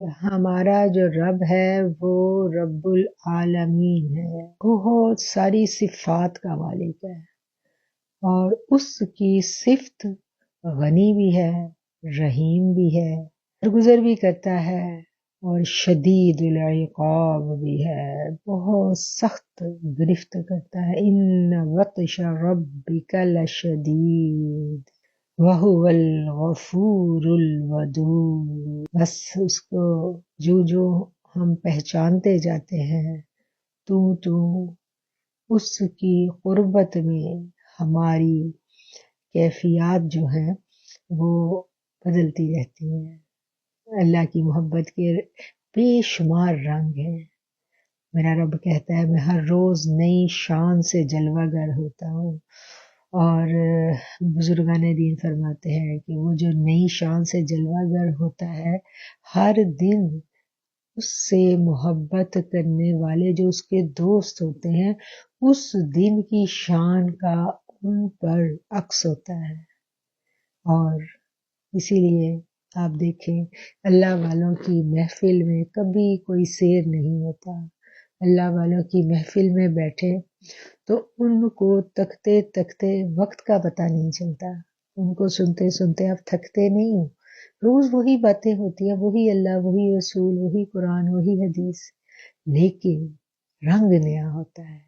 ہمارا جو رب ہے وہ رب العالمین ہے، بہت ساری صفات کا مالک ہے، اور اس کی صفت غنی بھی ہے، رحیم بھی ہے، درگزر بھی کرتا ہے، اور شدید العقاب بھی ہے، بہت سخت گرفت کرتا ہے۔ ان بطش ربک لشدید وَهُوَ الْغَفُورُ الْوَدُودُ۔ بس اس کو جو ہم پہچانتے جاتے ہیں تو اس کی قربت میں ہماری کیفیات جو ہیں وہ بدلتی رہتی ہیں۔ اللہ کی محبت کے بے شمار رنگ ہیں۔ میرا رب کہتا ہے میں ہر روز نئی شان سے جلوہ گر ہوتا ہوں، اور بزرگان دین فرماتے ہیں کہ وہ جو نئی شان سے جلوہ گر ہوتا ہے، ہر دن اس سے محبت کرنے والے جو اس کے دوست ہوتے ہیں اس دن کی شان کا ان پر عکس ہوتا ہے۔ اور اسی لیے آپ دیکھیں اللہ والوں کی محفل میں کبھی کوئی سیر نہیں ہوتا۔ اللہ والوں کی محفل میں بیٹھے تو ان کو تکتے تکتے وقت کا پتہ نہیں چلتا، ان کو سنتے سنتے آپ تھکتے نہیں ہو۔ روز وہی باتیں ہوتی ہیں، وہی اللہ، وہی رسول، وہی قرآن، وہی حدیث، لیکن رنگ نیا ہوتا ہے۔